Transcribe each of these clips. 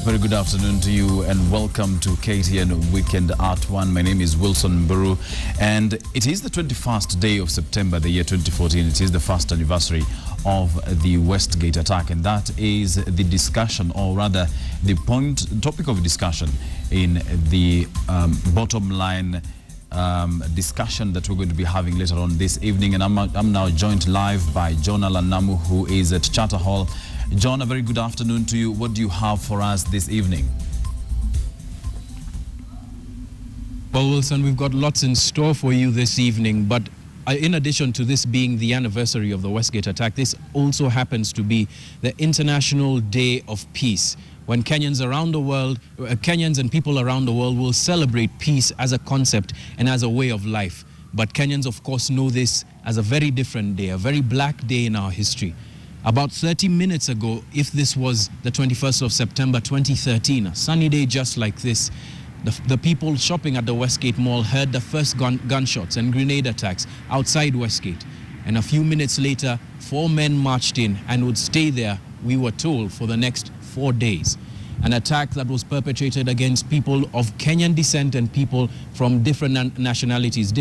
Very good afternoon to you and welcome to KTN Weekend at 1. My name is Wilson Mburu and it is the 21st day of September, the year 2014. It is the first anniversary of the Westgate attack, and that is the discussion, or rather the topic of discussion in the bottom line discussion that we're going to be having later on this evening. And I'm now joined live by John Alanamu, who is at Charter Hall. John, a very good afternoon to you. What do you have for us this evening? Well, Wilson, we've got lots in store for you this evening, but in addition to this being the anniversary of the Westgate attack, this also happens to be the International Day of Peace, when Kenyans around the world, Kenyans and people around the world will celebrate peace as a concept and as a way of life. But Kenyans, of course, know this as a very different day, a very black day in our history. About 30 minutes ago, if this was the 21st of September 2013, a sunny day just like this, the people shopping at the Westgate Mall heard the first gunshots and grenade attacks outside Westgate. And a few minutes later, 4 men marched in and would stay there, we were told, for the next 4 days. An attack that was perpetrated against people of Kenyan descent and people from different nationalities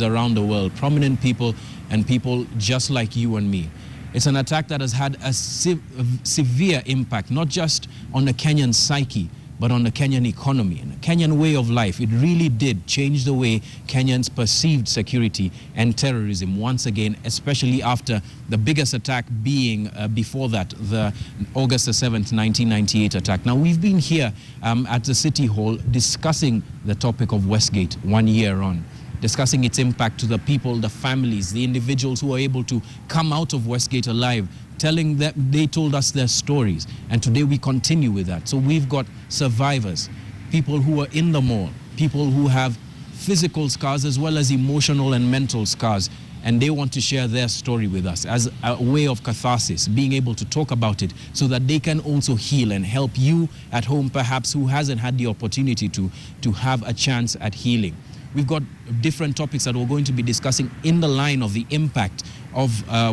around the world, prominent people and people just like you and me. It's an attack that has had a severe impact, not just on the Kenyan psyche, but on the Kenyan economy and the Kenyan way of life. It really did change the way Kenyans perceived security and terrorism once again, especially after the biggest attack being before that, the August the 7th, 1998 attack. Now, we've been here at the City Hall discussing the topic of Westgate 1 year on, discussing its impact to the people, the families, the individuals who are able to come out of Westgate alive, telling that they told us their stories. And today we continue with that. So we've got survivors, people who are in the mall, people who have physical scars as well as emotional and mental scars. And they want to share their story with us as a way of catharsis, being able to talk about it so that they can also heal and help you at home, perhaps, who hasn't had the opportunity to have a chance at healing. We've got different topics that we're going to be discussing in the line of the impact of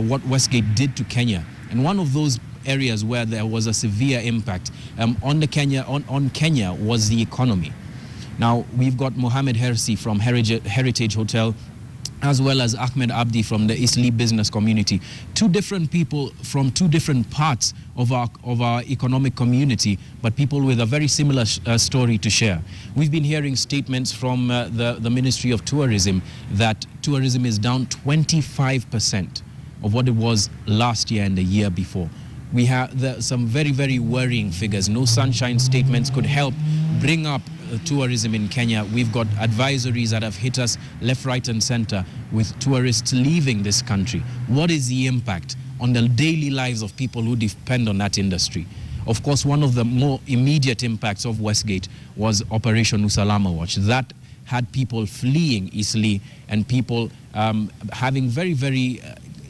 what Westgate did to Kenya. And one of those areas where there was a severe impact on Kenya was the economy. Now, we've got Mohammed Hersi from Heritage Hotel, as well as Ahmed Abdi from the Eastleigh business community. Two different people from two different parts of our economic community, but people with a very similar story to share. We've been hearing statements from the Ministry of Tourism that tourism is down 25% of what it was last year and the year before. We have some very, very worrying figures. No sunshine statements could help bring up tourism in Kenya. We've got advisories that have hit us left, right and center with tourists leaving this country. What is the impact on the daily lives of people who depend on that industry? Of course, one of the more immediate impacts of Westgate was Operation Usalama Watch. That had people fleeing Eastleigh and people having very, very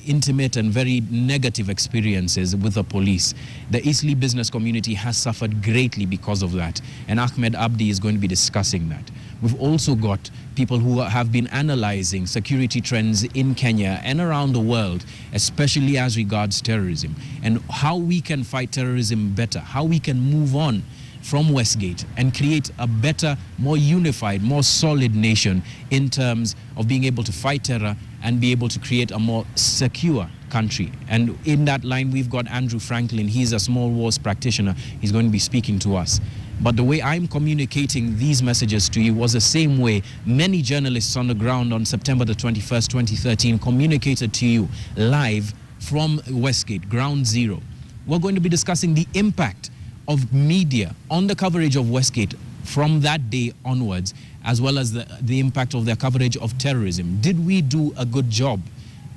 intimate and very negative experiences with the police. The Eastleigh business community has suffered greatly because of that, and Ahmed Abdi is going to be discussing that. We've also got people who have been analyzing security trends in Kenya and around the world, especially as regards terrorism, and how we can fight terrorism better, how we can move on from Westgate and create a better, more unified, more solid nation in terms of being able to fight terror and be able to create a more secure country. And in that line, we've got Andrew Franklin. He's a small wars practitioner. He's going to be speaking to us. But the way I'm communicating these messages to you was the same way many journalists on the ground on September the 21st, 2013 communicated to you live from Westgate, Ground Zero. We're going to be discussing the impact of media on the coverage of Westgate from that day onwards, as well as the impact of their coverage of terrorism. Did we do a good job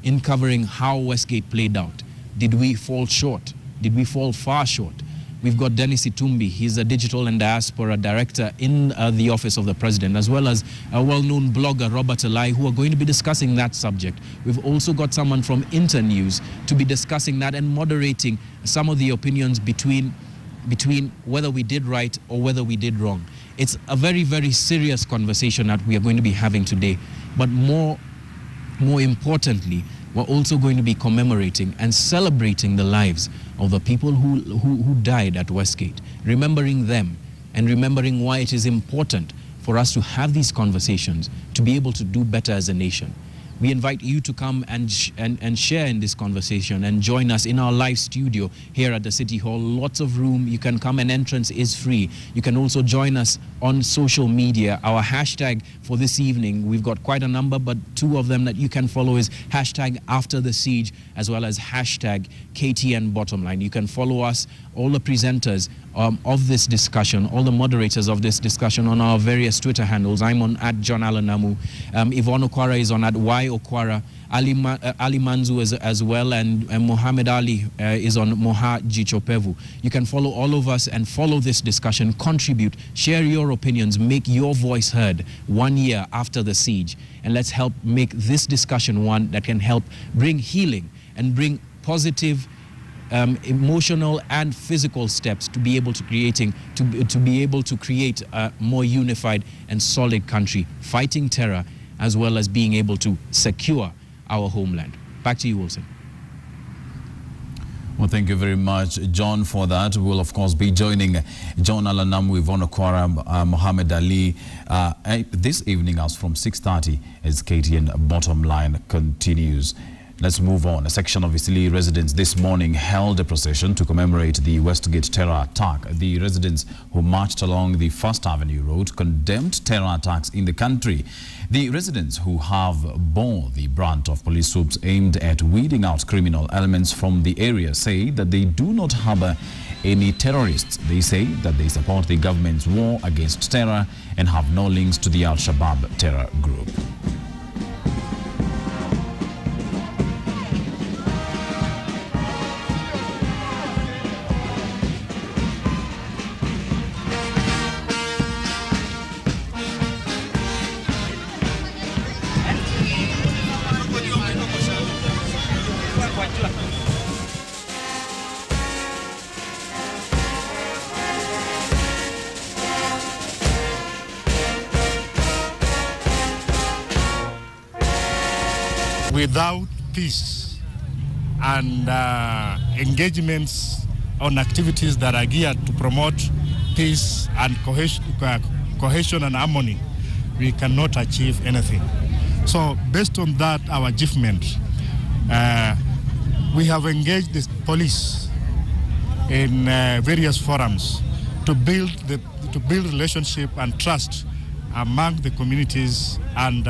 in covering how Westgate played out? Did we fall short? Did we fall far short? We've got Dennis Itumbi. He's a digital and diaspora director in the office of the president, as well as a well-known blogger, Robert Alai, who are going to be discussing that subject. We've also got someone from Internews to be discussing that and moderating some of the opinions between whether we did right or whether we did wrong. It's a very, very serious conversation that we are going to be having today. But more importantly, we're also going to be commemorating and celebrating the lives of the people who died at Westgate. remembering them and remembering why it is important for us to have these conversations to be able to do better as a nation. We invite you to come and share in this conversation and join us in our live studio here at the City Hall. Lots of room. You can come and entrance is free. You can also join us on social media. Our hashtag for this evening, we've got quite a number, but 2 of them that you can follow is hashtag After the Siege as well as hashtag KTN Bottomline. You can follow us, all the presenters of this discussion, all the moderators of this discussion on our various Twitter handles. I'm on @JohnAlanamu. Yvonne Okwara is on @YOkwara. Ali Manzu as well, and Mohammed Ali is on Moha Jichopevu. You can follow all of us and follow this discussion, contribute, share your opinions, make your voice heard 1 year after the siege. And let's help make this discussion one that can help bring healing and bring positive emotional and physical steps to be able to create a more unified and solid country, fighting terror as well as being able to secure our homeland. Back to you, Wilson. Well, thank you very much, John, for that. We'll, of course, be joining John Alanamu, Yvonne Okwara, Mohammed Ali this evening as from 6:30 as KTN Bottomline continues. Let's move on. A section of Eastleigh residents this morning held a procession to commemorate the Westgate terror attack. The residents who marched along the First Avenue Road condemned terror attacks in the country. The residents who have bore the brunt of police swoops aimed at weeding out criminal elements from the area say that they do not harbor any terrorists. They say that they support the government's war against terror and have no links to the Al-Shabaab terror group. Without peace and engagements on activities that are geared to promote peace and cohesion and harmony, we cannot achieve anything. So based on that, our achievement, we have engaged the police in various forums to build relationship and trust among the communities and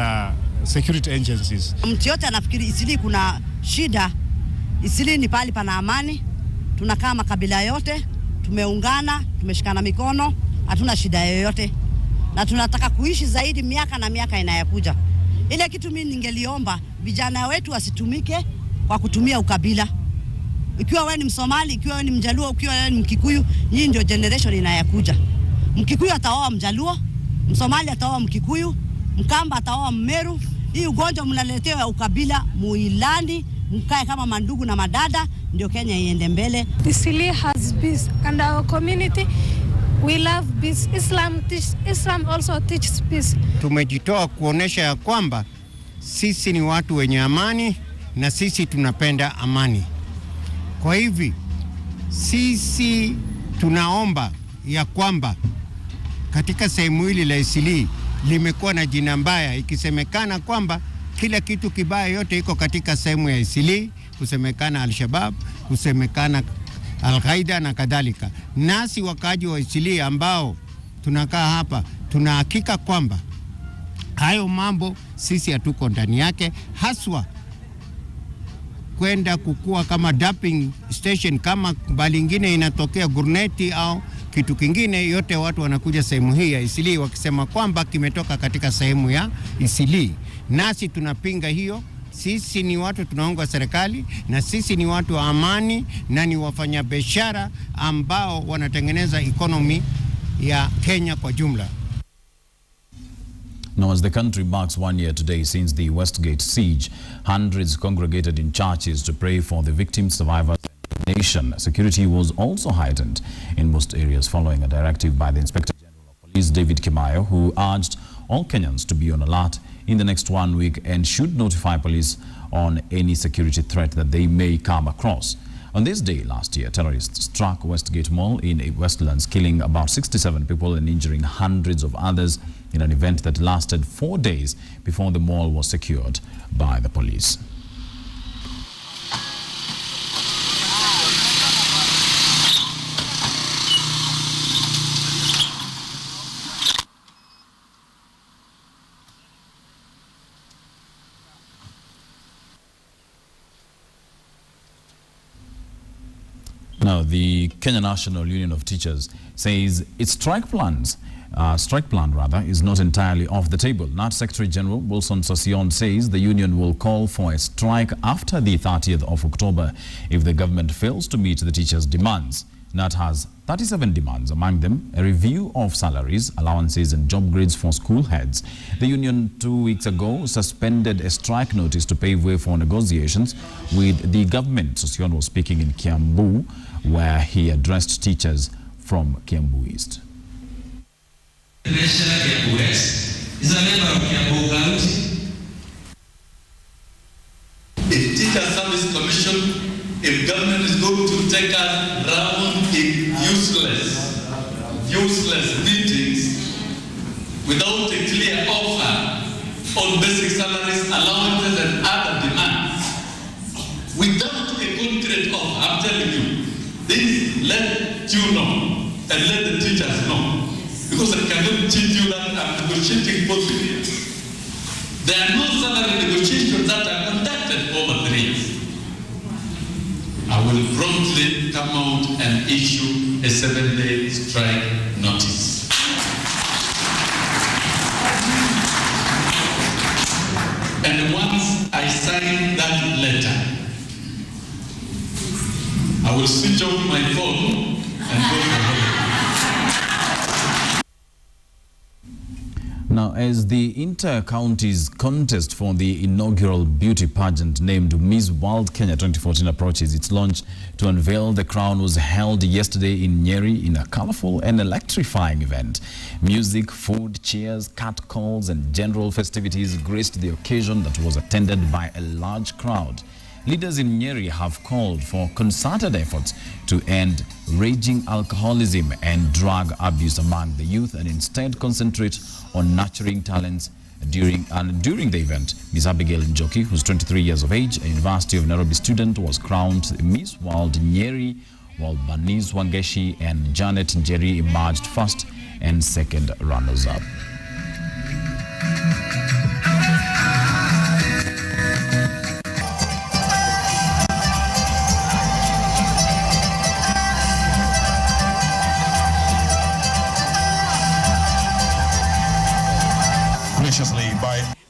security agencies. Mtu yote anafikiri Eastleigh kuna shida. Eastleigh ni pali pana amani. Tunakaa makabila yote, tumeungana, tumeshikana mikono, hatuna shida yoyote. Na tunataka kuishi zaidi miaka na miaka inayokuja. Ile kitu mimi ningeliomba vijana wetu wasitumike kwa kutumia ukabila. Ikiwa wewe ni Msomali, ikiwa wewe ni Mjaluo, ikiwa wewe ni Mkikuyu, hii ndio generation inayokuja. Mkikuyu ataoa Mjaluo, Msomali ataoa Mkikuyu, Mkamba ataoa Mmeru. Hii ugonjwa mnaletewa ukabila, muilani, mkae kama mandugu na madada, ndio Kenya iende mbele. Eastleigh has peace and our community, we love peace. Islam also teaches peace. Tumejitoa kuonesha ya kwamba sisi ni watu wenye amani na sisi tunapenda amani. Kwa hivi sisi tunaomba ya kwamba katika sehemu hili la Eastleigh limekuwa na jina mbaya, ikisemekana kwamba kila kitu kibaya yote iko katika sehemu ya Eastleigh, kusemekana Al-Shabaab, kusemekana Al-Qaeda na kadhalika. Nasi wakaji wa Eastleigh ambao tunakaa hapa tunahakika kwamba hayo mambo sisi hatuko ndani yake, haswa kwenda kukua kama dumping station, kama bali ingine inatokea gurneti au kitu kingine, yote watu wanakuja sehemu hii ya Eastleigh wakisema kwamba kimetoka katika sehemu ya Eastleigh. Nasi tunapinga hiyo. Sisi ni watu tunaunga serikali na sisi ni watu wa amani na ni wafanyabiashara ambao wanatengeneza economy ya Kenya kwa jumla. Now, as the country marks 1 year today since the Westgate siege, hundreds congregated in churches to pray for the victims, survivors, and the nation. Security was also heightened in most areas following a directive by the Inspector General of Police, David Kimayo, who urged all Kenyans to be on alert in the next 1 week and should notify police on any security threat that they may come across. On this day last year, terrorists struck Westgate Mall in Westlands, killing about 67 people and injuring hundreds of others in an event that lasted 4 days before the mall was secured by the police. Now, the Kenya National Union of Teachers says its strike plan is not entirely off the table. NAT Secretary General Wilson Sossion says the union will call for a strike after the 30th of October if the government fails to meet the teachers' demands. NAT has 37 demands, among them a review of salaries, allowances and job grades for school heads. The union 2 weeks ago suspended a strike notice to pave way for negotiations with the government. Sossion was speaking in Kiambu, where he addressed teachers from Kiambu East. Kiambu West is a member of Kiambu County. The Teacher Service Commission, if government is going to take us round in useless meetings without a clear offer on basic salaries, allowances and other demands, without a concrete offer, I'm telling you, this let you know and let the teachers know, because I cannot cheat you that I'm negotiating possibly. There are no salary negotiations that are conducted over 3 years. I will promptly come out and issue a 7-day strike notice. And once I sign that letter, I will switch off my phone and go to home. Now, as the inter-counties contest for the inaugural beauty pageant named Miss World Kenya 2014 approaches its launch, to unveil the crown was held yesterday in Nyeri in a colorful and electrifying event. Music, food, cheers, catcalls and general festivities graced the occasion that was attended by a large crowd. Leaders in Nyeri have called for concerted efforts to end raging alcoholism and drug abuse among the youth and instead concentrate on nurturing talents. During the event, Ms. Abigail Njoki, who's 23 years of age, a University of Nairobi student, was crowned Miss World Nyeri, while Bernice Wangeshi and Janet Njeri emerged first and second runners-up.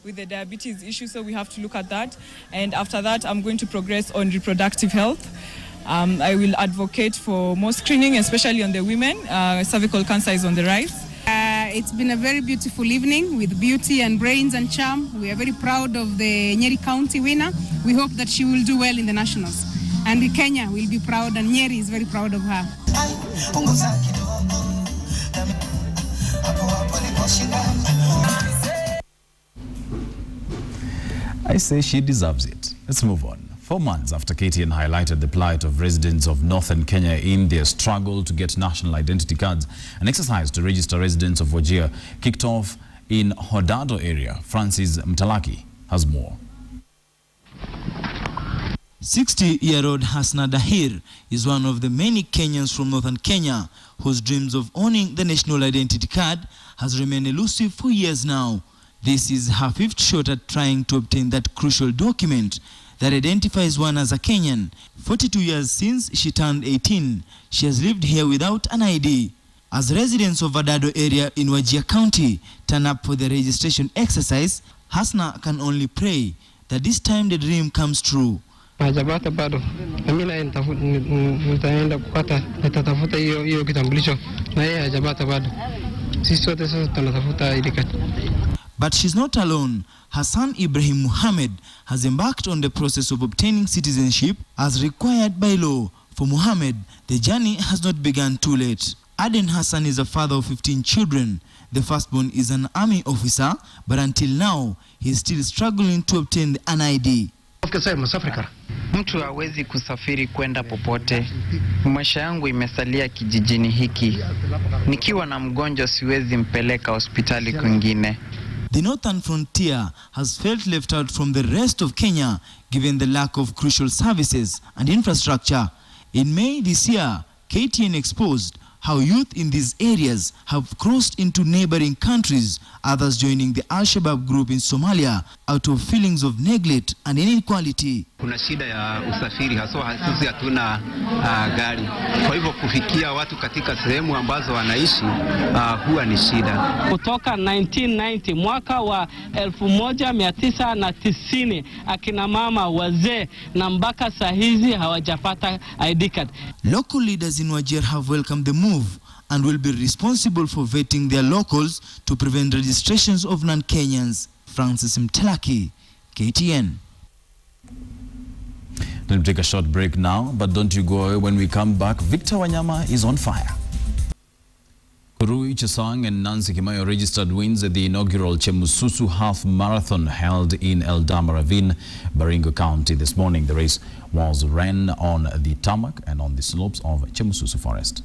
With the diabetes issue, so we have to look at that. And after that, I'm going to progress on reproductive health. I will advocate for more screening, especially on the women. Cervical cancer is on the rise. It's been a very beautiful evening with beauty and brains and charm. We are very proud of the Nyeri County winner. We hope that she will do well in the nationals. And Kenya will be proud, and Nyeri is very proud of her. I say she deserves it. Let's move on. 4 months after KTN highlighted the plight of residents of northern Kenya in their struggle to get national identity cards, an exercise to register residents of Wajir kicked off in Hodado area. Francis Mtalaki has more. 60-year-old Hasna Dahir is one of the many Kenyans from northern Kenya whose dreams of owning the national identity card has remained elusive for years now. This is her 5th shot at trying to obtain that crucial document that identifies one as a Kenyan. 42 years since she turned 18, she has lived here without an ID. As residents of Hodado area in Wajir County turn up for the registration exercise, Hasna can only pray that this time the dream comes true. Hajapata bado. Na mimi nitaenda kupata, nitatafuta hiyo kitambulisho. Na yeye hajapata bado. Sisi sote sasa tunatafuta ID card. But she's not alone. Her son Ibrahim Muhammad has embarked on the process of obtaining citizenship as required by law. For Muhammad, the journey has not begun too late. Aden Hassan is a father of 15 children. The firstborn is an army officer, but until now, he is still struggling to obtain an ID. Mtu hawezi kusafiri kwenda popote. Maisha yangu imesalia kijijini hiki. Nikiwa na mgonjwa siwezi mpeleka hospitali kwingine. The northern frontier has felt left out from the rest of Kenya given the lack of crucial services and infrastructure. In May this year, KTN exposed how youth in these areas have crossed into neighboring countries, others joining the Al-Shabaab group in Somalia out of feelings of neglect and inequality. Kuna shida ya usafiri haswa sisi hatuna gari. Kwa hivyo kufikia watu katika sehemu ambazo wanaishi huwa ni shida. Kutoka 1990 mwaka wa 1990 akina mama wazee na mpaka saa hizi hawajapata ID card. Local leaders in Wajir have welcomed the move and will be responsible for vetting their locals to prevent registrations of non-Kenyans. Francis Mtelaki, KTN. We'll take a short break now, but don't you go away. When we come back, Victor Wanyama is on fire. Kuru Ichesang and Nancy Kimayo registered wins at the inaugural Chemususu Half Marathon held in Eldama Ravine, Baringo County this morning. The race was ran on the tarmac and on the slopes of Chemususu Forest.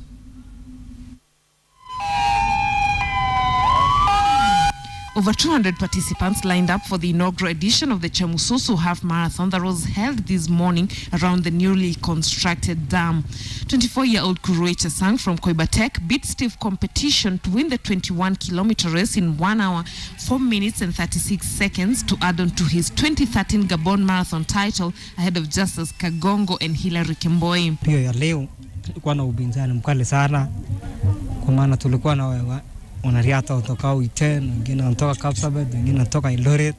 Over 200 participants lined up for the inaugural edition of the Chemususu Half Marathon that was held this morning around the newly constructed dam. 24-year-old Kuru Ichesang from Koibatek beat stiff competition to win the 21-kilometer race in 1 hour, 4 minutes and 36 seconds to add on to his 2013 Gabon Marathon title ahead of Justice Kagongo and Hilary Kemboi. Pia ya leo tulikuwa na ubinzani mkali sana kwa maana tulikuwa na wanariadha kutoka KTN, wengine wanatoka Kapsabet, wengine wanatoka Eldoret.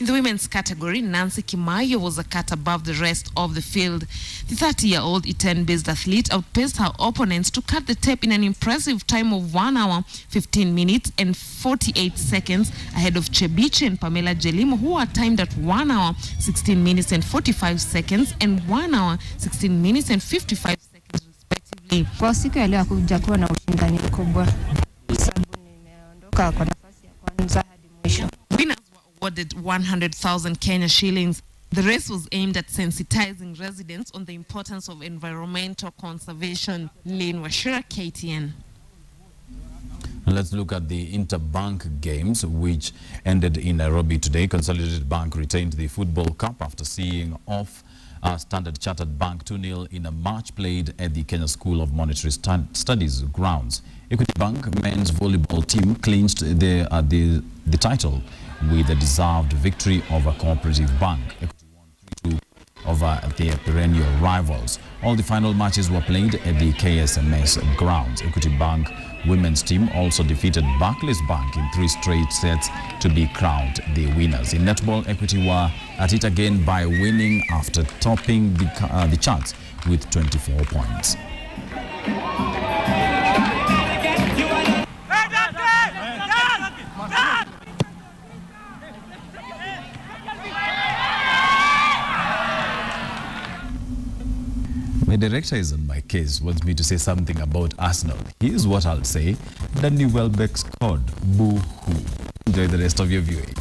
In the women's category, Nancy Kimayo was a cut above the rest of the field. The 30-year-old Iten-based athlete outpaced her opponents to cut the tape in an impressive time of 1 hour, 15 minutes and 48 seconds ahead of Chebiche and Pamela Jelimo, who are timed at 1 hour, 16 minutes and 45 seconds and 1 hour, 16 minutes and 55 seconds respectively. Kwa siku ya leo hakuja kuwa na ushindani mkubwa. Winners were awarded 100,000 Kenya shillings. The race was aimed at sensitizing residents on the importance of environmental conservation. Lane Washira, KTN. Let's look at the interbank games which ended in Nairobi today. Consolidated Bank retained the Football Cup after seeing off Standard Chartered Bank 2-0 in a match played at the Kenya School of Monetary Studies grounds. Equity Bank men's volleyball team clinched the title with a deserved victory over Cooperative Bank. Equity won 3-2 over their perennial rivals. All the final matches were played at the KSMS grounds. Equity Bank women's team also defeated Barclays Bank in 3 straight sets to be crowned the winners. In netball, Equity were at it again by winning after topping the charts with 24 points. My director is on my case, wants me to say something about Arsenal. Here's what I'll say. Danny Welbeck scored. Boo-hoo. Enjoy the rest of your viewing.